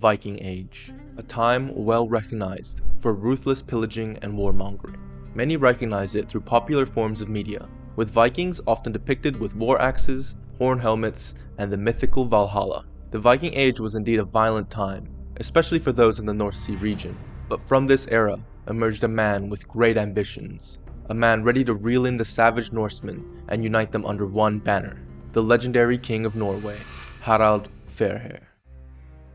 Viking Age, a time well recognized for ruthless pillaging and warmongering. Many recognize it through popular forms of media, with Vikings often depicted with war axes, horn helmets, and the mythical Valhalla. The Viking Age was indeed a violent time, especially for those in the North Sea region, but from this era emerged a man with great ambitions, a man ready to reel in the savage Norsemen and unite them under one banner, the legendary King of Norway, Harald Fairhair.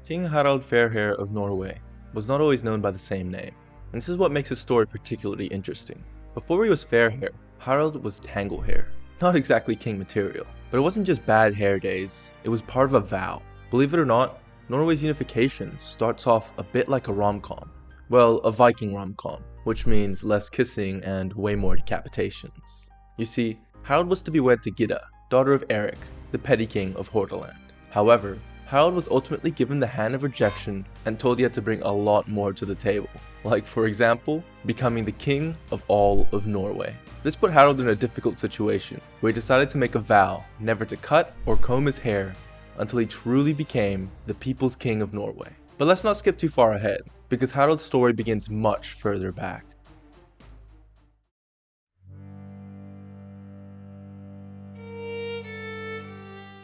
King Harald Fairhair of Norway was not always known by the same name, and this is what makes his story particularly interesting. Before he was Fairhair, Harald was Tanglehair. Not exactly king material, but it wasn't just bad hair days, it was part of a vow. Believe it or not, Norway's unification starts off a bit like a rom-com. Well, a Viking rom-com, which means less kissing and way more decapitations. You see, Harald was to be wed to Gyda, daughter of Eric, the petty king of Hordaland. However, Harald was ultimately given the hand of rejection and told he had to bring a lot more to the table, like for example, becoming the king of all of Norway. This put Harald in a difficult situation, where he decided to make a vow never to cut or comb his hair until he truly became the people's king of Norway. But let's not skip too far ahead, because Harald's story begins much further back.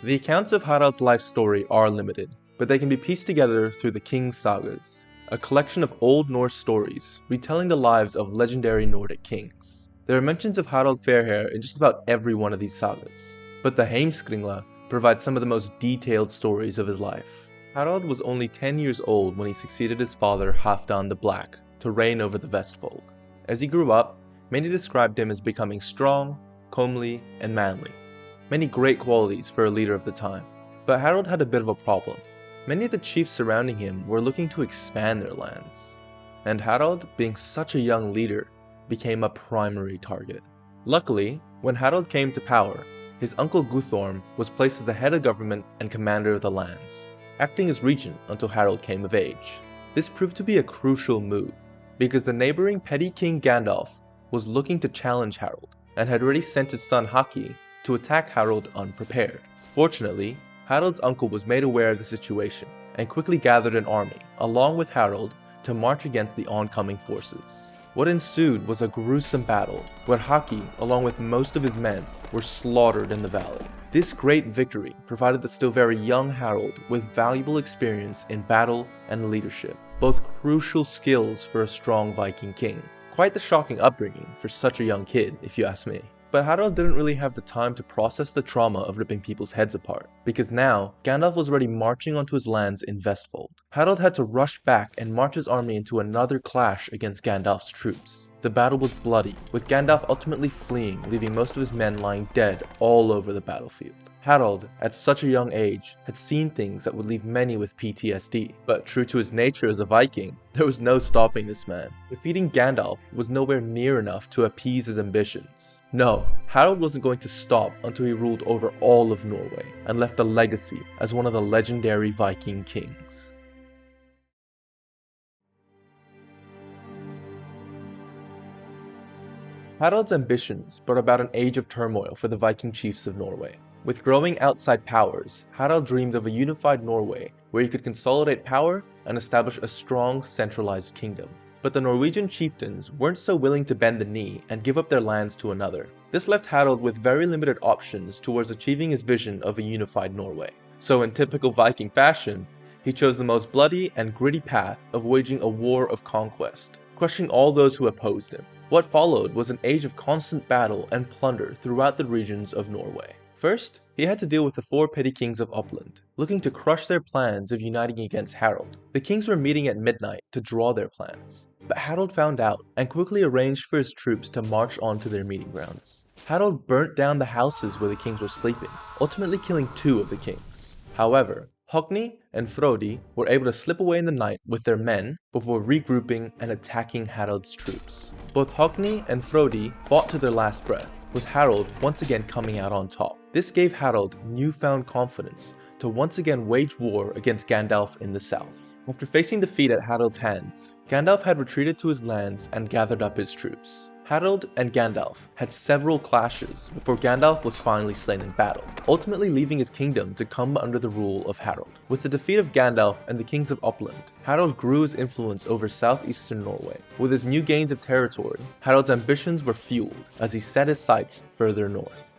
The accounts of Harald's life story are limited, but they can be pieced together through the King's Sagas, a collection of Old Norse stories retelling the lives of legendary Nordic kings. There are mentions of Harald Fairhair in just about every one of these sagas, but the Heimskringla provides some of the most detailed stories of his life. Harald was only 10 years old when he succeeded his father Halfdan the Black to reign over the Vestfold. As he grew up, many described him as becoming strong, comely, and manly. Many great qualities for a leader of the time. But Harald had a bit of a problem. Many of the chiefs surrounding him were looking to expand their lands, and Harald, being such a young leader, became a primary target. Luckily, when Harald came to power, his uncle Guthorm was placed as the head of government and commander of the lands, acting as regent until Harald came of age. This proved to be a crucial move, because the neighboring petty king Gandalf was looking to challenge Harald, and had already sent his son Haki to attack Harald unprepared. Fortunately, Harald's uncle was made aware of the situation, and quickly gathered an army, along with Harald, to march against the oncoming forces. What ensued was a gruesome battle, where Haki, along with most of his men, were slaughtered in the valley. This great victory provided the still very young Harald with valuable experience in battle and leadership, both crucial skills for a strong Viking king. Quite the shocking upbringing for such a young kid, if you ask me. But Harald didn't really have the time to process the trauma of ripping people's heads apart, because now Gandalf was already marching onto his lands in Vestfold. Harald had to rush back and march his army into another clash against Gandalf's troops. The battle was bloody, with Gandalf ultimately fleeing, leaving most of his men lying dead all over the battlefield. Harald, at such a young age, had seen things that would leave many with PTSD, but true to his nature as a Viking, there was no stopping this man. Defeating Gandalf was nowhere near enough to appease his ambitions. No, Harald wasn't going to stop until he ruled over all of Norway, and left a legacy as one of the legendary Viking kings. Harald's ambitions brought about an age of turmoil for the Viking chiefs of Norway. With growing outside powers, Harald dreamed of a unified Norway where he could consolidate power and establish a strong, centralized kingdom. But the Norwegian chieftains weren't so willing to bend the knee and give up their lands to another. This left Harald with very limited options towards achieving his vision of a unified Norway. So in typical Viking fashion, he chose the most bloody and gritty path of waging a war of conquest, crushing all those who opposed him. What followed was an age of constant battle and plunder throughout the regions of Norway. First, he had to deal with the 4 petty kings of Uppland, looking to crush their plans of uniting against Harald. The kings were meeting at midnight to draw their plans, but Harald found out and quickly arranged for his troops to march on to their meeting grounds. Harald burnt down the houses where the kings were sleeping, ultimately killing 2 of the kings. However, Hogni and Frodi were able to slip away in the night with their men before regrouping and attacking Harald's troops. Both Hogni and Frodi fought to their last breath, with Harald once again coming out on top. This gave Harald newfound confidence to once again wage war against Gandalf in the south. After facing defeat at Harald's hands, Gandalf had retreated to his lands and gathered up his troops. Harald and Gandalf had several clashes before Gandalf was finally slain in battle, ultimately leaving his kingdom to come under the rule of Harald. With the defeat of Gandalf and the kings of Uppland, Harald grew his influence over southeastern Norway. With his new gains of territory, Harald's ambitions were fueled as he set his sights further north.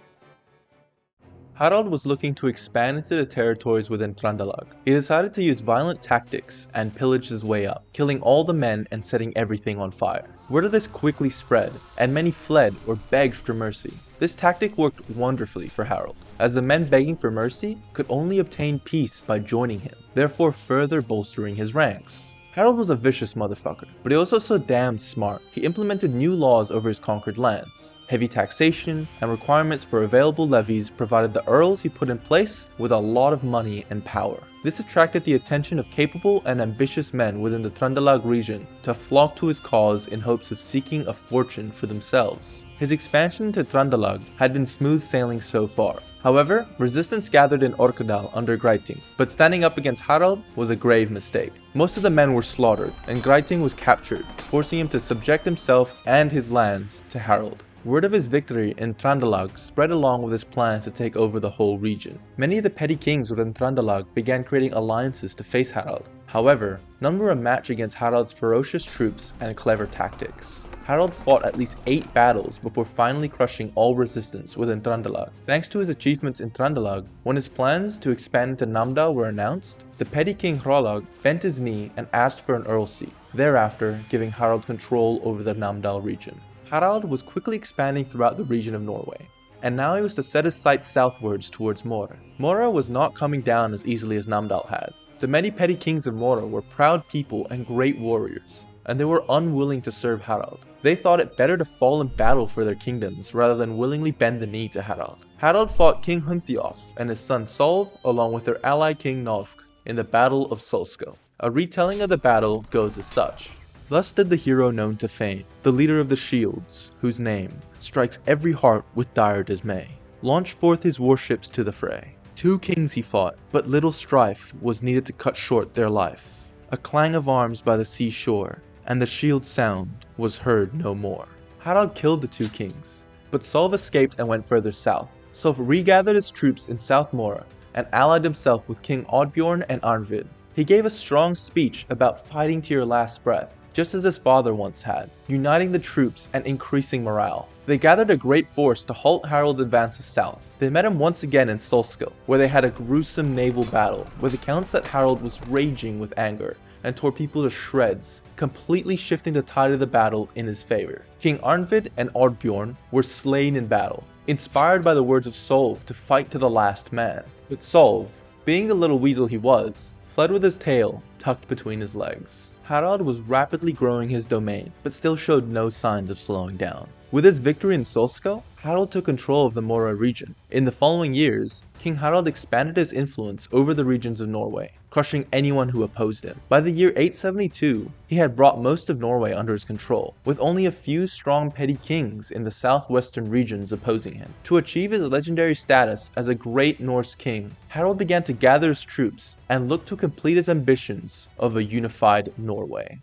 Harald was looking to expand into the territories within Trøndelag. He decided to use violent tactics and pillage his way up, killing all the men and setting everything on fire. Word of this quickly spread, and many fled or begged for mercy. This tactic worked wonderfully for Harald, as the men begging for mercy could only obtain peace by joining him, therefore further bolstering his ranks. Harald was a vicious motherfucker, but he was also damn smart. He implemented new laws over his conquered lands. Heavy taxation and requirements for available levies provided the earls he put in place with a lot of money and power. This attracted the attention of capable and ambitious men within the Trøndelag region to flock to his cause in hopes of seeking a fortune for themselves. His expansion to Trøndelag had been smooth sailing so far. However, resistance gathered in Orkadal under Greiting, but standing up against Harald was a grave mistake. Most of the men were slaughtered, and Greiting was captured, forcing him to subject himself and his lands to Harald. Word of his victory in Trøndelag spread along with his plans to take over the whole region. Many of the petty kings within Trøndelag began creating alliances to face Harald. However, none were a match against Harald's ferocious troops and clever tactics. Harald fought at least 8 battles before finally crushing all resistance within Trøndelag. Thanks to his achievements in Trøndelag, when his plans to expand into Namdal were announced, the petty king Hrollaug bent his knee and asked for an earl seat, thereafter giving Harald control over the Namdal region. Harald was quickly expanding throughout the region of Norway, and now he was to set his sights southwards towards Mora. Mora was not coming down as easily as Namdal had. The many petty kings of Mora were proud people and great warriors, and they were unwilling to serve Harald. They thought it better to fall in battle for their kingdoms rather than willingly bend the knee to Harald. Harald fought King Hunthiof and his son Solv along with their ally King Nolfk in the Battle of Solsko. A retelling of the battle goes as such. Thus did the hero known to fame, the leader of the shields, whose name strikes every heart with dire dismay, launch forth his warships to the fray. 2 kings he fought, but little strife was needed to cut short their life. A clang of arms by the sea shore, and the shield's sound was heard no more. Harald killed the 2 kings, but Solv escaped and went further south. Solv regathered his troops in South Mora and allied himself with King Oddbjorn and Arnvid. He gave a strong speech about fighting to your last breath, just as his father once had, uniting the troops and increasing morale. They gathered a great force to halt Harald's advances south. They met him once again in Solsko, where they had a gruesome naval battle, with accounts that Harald was raging with anger and tore people to shreds, completely shifting the tide of the battle in his favor. King Arnvid and Oddbjorn were slain in battle, inspired by the words of Solv to fight to the last man. But Solv, being the little weasel he was, fled with his tail tucked between his legs. Harald was rapidly growing his domain, but still showed no signs of slowing down. With his victory in Solsko, Harald took control of the Mora region. In the following years, King Harald expanded his influence over the regions of Norway, crushing anyone who opposed him. By the year 872, he had brought most of Norway under his control, with only a few strong petty kings in the southwestern regions opposing him. To achieve his legendary status as a great Norse king, Harald began to gather his troops and look to complete his ambitions of a unified Norway.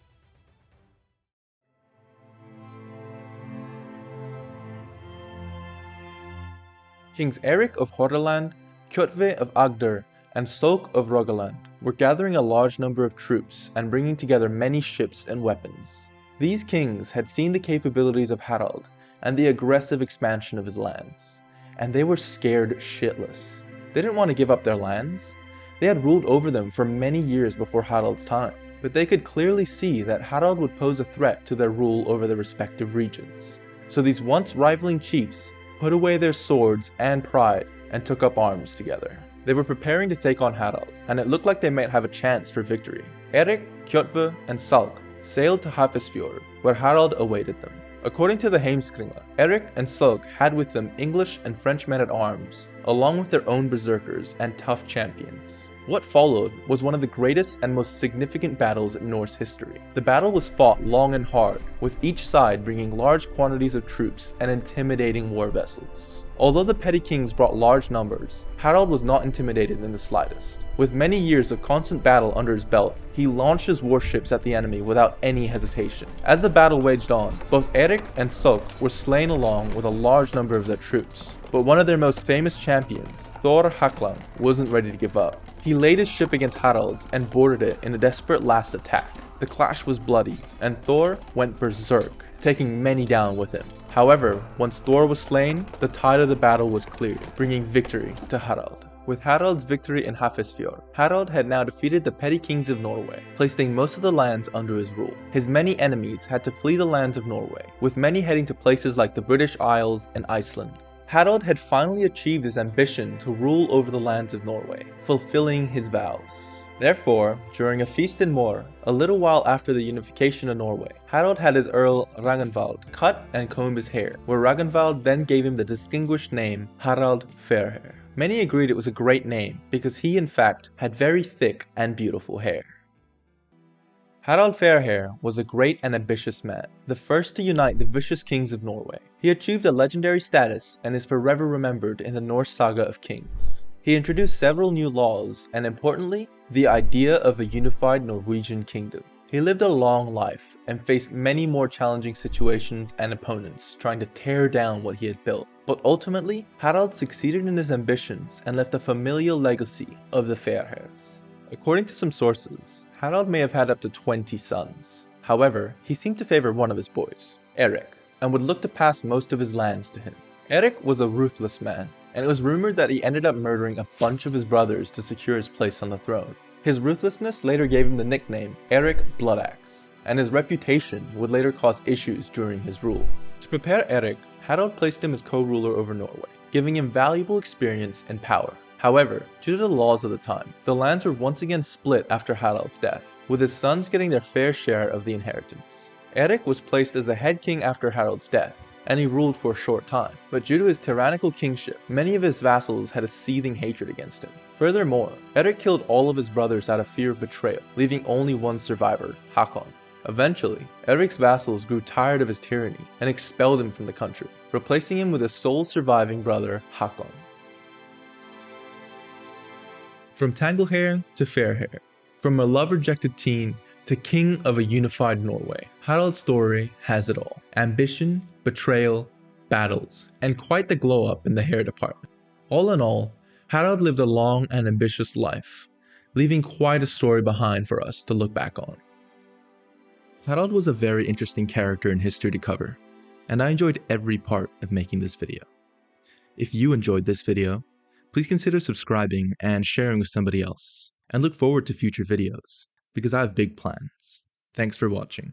Kings Erik of Hordaland, Kjotve of Agder, and Solk of Rogaland were gathering a large number of troops and bringing together many ships and weapons. These kings had seen the capabilities of Harald and the aggressive expansion of his lands, and they were scared shitless. They didn't want to give up their lands. They had ruled over them for many years before Harald's time, but they could clearly see that Harald would pose a threat to their rule over their respective regions. So these once rivaling chiefs put away their swords and pride and took up arms together. They were preparing to take on Harald, and it looked like they might have a chance for victory. Erik, Kjotve, and Salk sailed to Hafrsfjord, where Harald awaited them. According to the Heimskringla, Erik and Salk had with them English and French men-at-arms, along with their own berserkers and tough champions. What followed was one of the greatest and most significant battles in Norse history. The battle was fought long and hard, with each side bringing large quantities of troops and intimidating war vessels. Although the petty kings brought large numbers, Harald was not intimidated in the slightest. With many years of constant battle under his belt, he launched his warships at the enemy without any hesitation. As the battle waged on, both Erik and Suk were slain along with a large number of their troops. But one of their most famous champions, Thor Haklan, wasn't ready to give up. He laid his ship against Harald's and boarded it in a desperate last attack. The clash was bloody, and Thor went berserk, taking many down with him. However, once Thor was slain, the tide of the battle was cleared, bringing victory to Harald. With Harald's victory in Hafrsfjord, Harald had now defeated the petty kings of Norway, placing most of the lands under his rule. His many enemies had to flee the lands of Norway, with many heading to places like the British Isles and Iceland. Harald had finally achieved his ambition to rule over the lands of Norway, fulfilling his vows. Therefore, during a feast in Mor, a little while after the unification of Norway, Harald had his Earl Ragnvald cut and comb his hair, where Ragnvald then gave him the distinguished name Harald Fairhair. Many agreed it was a great name because he in fact had very thick and beautiful hair. Harald Fairhair was a great and ambitious man, the first to unite the vicious kings of Norway. He achieved a legendary status and is forever remembered in the Norse saga of kings. He introduced several new laws and, importantly, the idea of a unified Norwegian kingdom. He lived a long life and faced many more challenging situations and opponents trying to tear down what he had built. But ultimately, Harald succeeded in his ambitions and left a familial legacy of the Fairhairs. According to some sources, Harald may have had up to 20 sons. However, he seemed to favor one of his boys, Erik, and would look to pass most of his lands to him. Erik was a ruthless man, and it was rumored that he ended up murdering a bunch of his brothers to secure his place on the throne. His ruthlessness later gave him the nickname Erik Bloodaxe, and his reputation would later cause issues during his rule. To prepare Erik, Harald placed him as co-ruler over Norway, giving him valuable experience and power. However, due to the laws of the time, the lands were once again split after Harald's death, with his sons getting their fair share of the inheritance. Erik was placed as the head king after Harald's death, and he ruled for a short time, but due to his tyrannical kingship, many of his vassals had a seething hatred against him. Furthermore, Erik killed all of his brothers out of fear of betrayal, leaving only one survivor, Hakon. Eventually, Erik's vassals grew tired of his tyranny and expelled him from the country, replacing him with his sole surviving brother, Hakon. From Tanglehair to Fairhair, from a love-rejected teen to king of a unified Norway, Harald's story has it all. Ambition, betrayal, battles, and quite the glow-up in the hair department. All in all, Harald lived a long and ambitious life, leaving quite a story behind for us to look back on. Harald was a very interesting character in history to cover, and I enjoyed every part of making this video. If you enjoyed this video, please consider subscribing and sharing with somebody else, and look forward to future videos, because I have big plans. Thanks for watching.